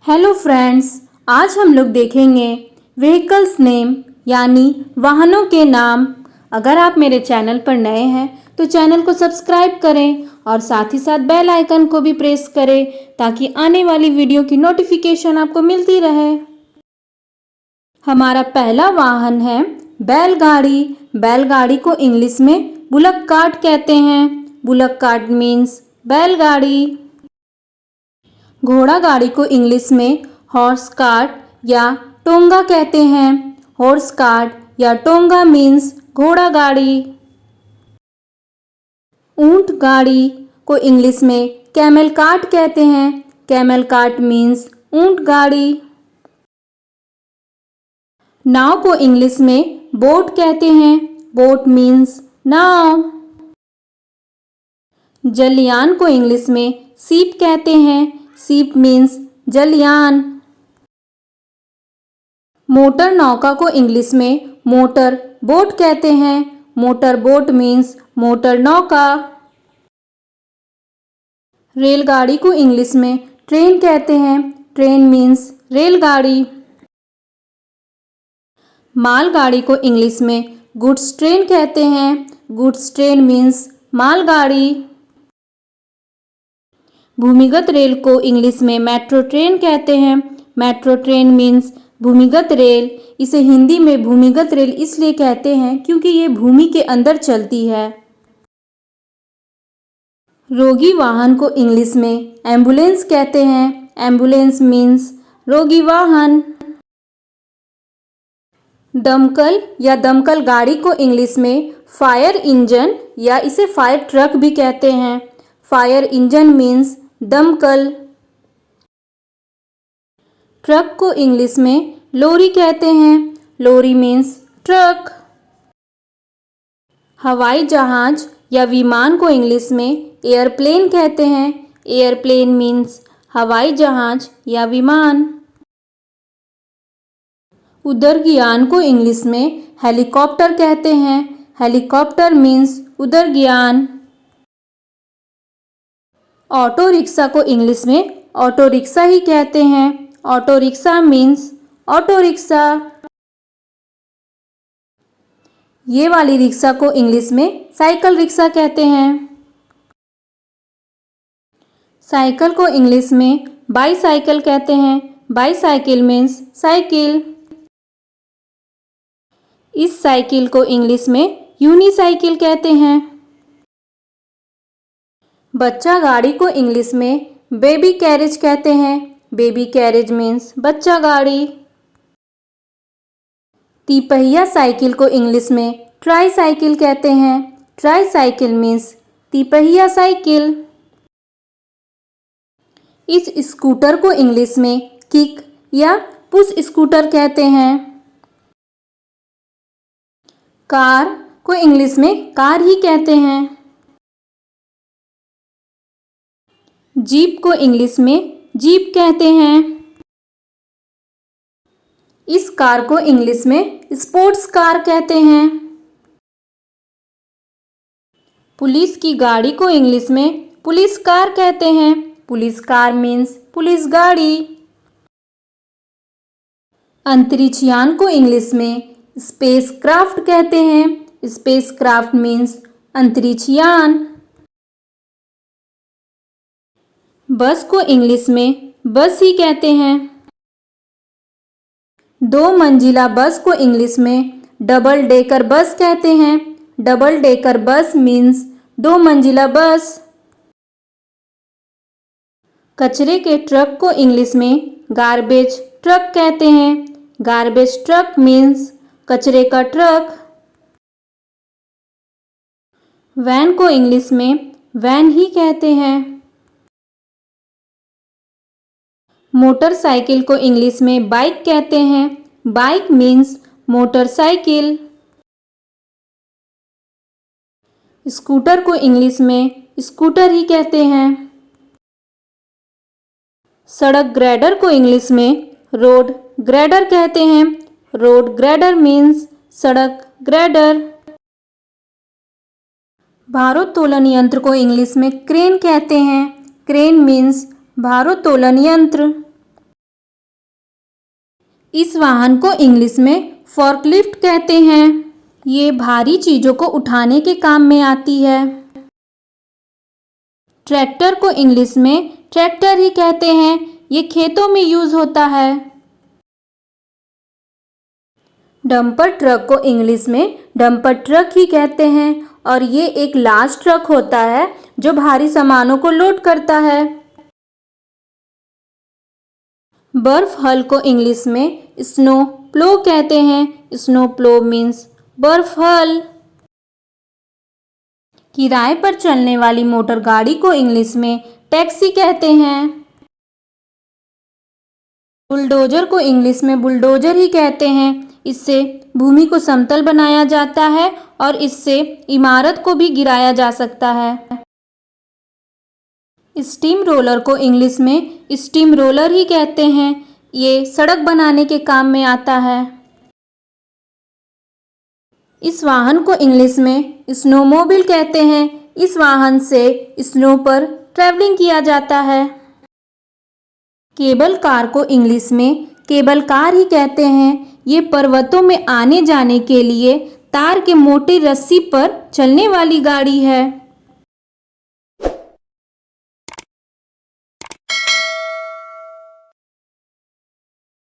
Hello friends, आज हम लोग देखेंगे व्हीकल्स नेम यानी वाहनों के नाम। अगर आप मेरे चैनल पर नए हैं तो चैनल को सब्सक्राइब करें और साथ ही साथ बेल आइकन को भी प्रेस करें ताकि आने वाली वीडियो की नोटिफिकेशन आपको मिलती रहे। हमारा पहला वाहन है बैलगाड़ी। बैलगाड़ी को इंग्लिश में बुलक कार्ट कहते हैं। बुलक कार्ट मीन्स बैलगाड़ी। घोड़ा गाड़ी को इंग्लिश में हॉर्स कार्ट या टोंगा कहते हैं। हॉर्स कार्ट या टोंगा मीन्स घोड़ा गाड़ी। ऊंट गाड़ी को इंग्लिश में कैमल कार्ट कहते हैं। कैमल कार्ट मीन्स ऊंट गाड़ी। नाव को इंग्लिश में बोट कहते हैं। बोट मीन्स नाव। जलयान को इंग्लिश में शिप कहते हैं। Ship means जलयान। मोटर नौका को इंग्लिश में मोटर बोट कहते हैं। मोटर बोट मीन्स मोटर नौका। रेलगाड़ी को इंग्लिश में ट्रेन कहते हैं। ट्रेन मीन्स रेलगाड़ी। मालगाड़ी को इंग्लिश में गुड्स ट्रेन कहते हैं। गुड्स ट्रेन मीन्स मालगाड़ी। भूमिगत रेल को इंग्लिश में मेट्रो ट्रेन कहते हैं। मेट्रो ट्रेन मीन्स भूमिगत रेल। इसे हिंदी में भूमिगत रेल इसलिए कहते हैं क्योंकि ये भूमि के अंदर चलती है। रोगी वाहन को इंग्लिश में एम्बुलेंस कहते हैं। एम्बुलेंस मीन्स रोगी वाहन। दमकल या दमकल गाड़ी को इंग्लिश में फायर इंजन या इसे फायर ट्रक भी कहते हैं। फायर इंजन मीन्स दमकल। ट्रक को इंग्लिश में लोरी कहते हैं। लोरी मीन्स ट्रक। हवाई जहाज या विमान को इंग्लिश में एयरप्लेन कहते हैं। एयरप्लेन मीन्स हवाई जहाज या विमान। उदरयान को इंग्लिश में हेलीकॉप्टर कहते हैं। हेलीकॉप्टर मीन्स उदरयान। ऑटो रिक्शा को इंग्लिश में ऑटो रिक्शा ही कहते हैं। Auto rickshaw means auto rickshaw. ये वाली रिक्शा को इंग्लिश में साइकिल रिक्शा कहते हैं। साइकिल को इंग्लिश में बाईसाइकिल कहते हैं। Bicycle means cycle. इस साइकिल को इंग्लिश में यूनिसाइकिल कहते हैं। बच्चा गाड़ी को इंग्लिश में बेबी कैरेज कहते हैं। बेबी कैरेज मीन्स बच्चा गाड़ी। तिपहिया साइकिल को इंग्लिश में ट्राईसाइकिल कहते हैं। ट्राईसाइकिल मीन्स तिपहिया साइकिल। इस स्कूटर को इंग्लिश में किक या पुश स्कूटर कहते हैं। कार को इंग्लिश में कार ही कहते हैं। जीप को इंग्लिश में जीप कहते हैं। इस कार को इंग्लिश में स्पोर्ट्स कार कहते हैं। पुलिस की गाड़ी को इंग्लिश में पुलिस कार कहते हैं। पुलिस कार मीन्स पुलिस गाड़ी। अंतरिक्ष यान को इंग्लिश में स्पेस क्राफ्ट कहते हैं। स्पेस क्राफ्ट मीन्स अंतरिक्ष यान। बस को इंग्लिश में बस ही कहते हैं। 2 मंजिला बस को इंग्लिश में डबल डेकर बस कहते हैं। डबल डेकर बस मीन्स 2 मंजिला बस। कचरे के ट्रक को इंग्लिश में गार्बेज ट्रक कहते हैं। गार्बेज ट्रक मीन्स कचरे का ट्रक। वैन को इंग्लिश में वैन ही कहते हैं। मोटरसाइकिल को इंग्लिश में बाइक कहते हैं। Bike means motorcycle. स्कूटर को इंग्लिश में स्कूटर ही कहते हैं। सड़क ग्रेडर को इंग्लिश में रोड ग्रेडर कहते हैं। रोड ग्रेडर मीन्स सड़क ग्रेडर। भारोत्तोलन यंत्र को इंग्लिश में क्रेन कहते हैं। क्रेन मीन्स भारोत्तोलन यंत्र। इस वाहन को इंग्लिश में फोर्कलिफ्ट कहते हैं। ये भारी चीज़ों को उठाने के काम में आती है। ट्रैक्टर को इंग्लिश में ट्रैक्टर ही कहते हैं। ये खेतों में यूज़ होता है। डंपर ट्रक को इंग्लिश में डंपर ट्रक ही कहते हैं और ये एक लार्ज ट्रक होता है जो भारी सामानों को लोड करता है। बर्फ हल को इंग्लिश में स्नो प्लो कहते हैं। स्नो प्लो मीन्स बर्फ हल। किराए पर चलने वाली मोटर गाड़ी को इंग्लिश में टैक्सी कहते हैं। बुलडोजर को इंग्लिश में बुलडोजर ही कहते हैं। इससे भूमि को समतल बनाया जाता है और इससे इमारत को भी गिराया जा सकता है। स्टीम रोलर को इंग्लिश में स्टीम रोलर ही कहते हैं। ये सड़क बनाने के काम में आता है। इस वाहन को इंग्लिश में स्नोमोबिल कहते हैं। इस वाहन से स्नो पर ट्रैवलिंग किया जाता है। केबल कार को इंग्लिश में केबल कार ही कहते हैं। ये पर्वतों में आने जाने के लिए तार के मोटी रस्सी पर चलने वाली गाड़ी है।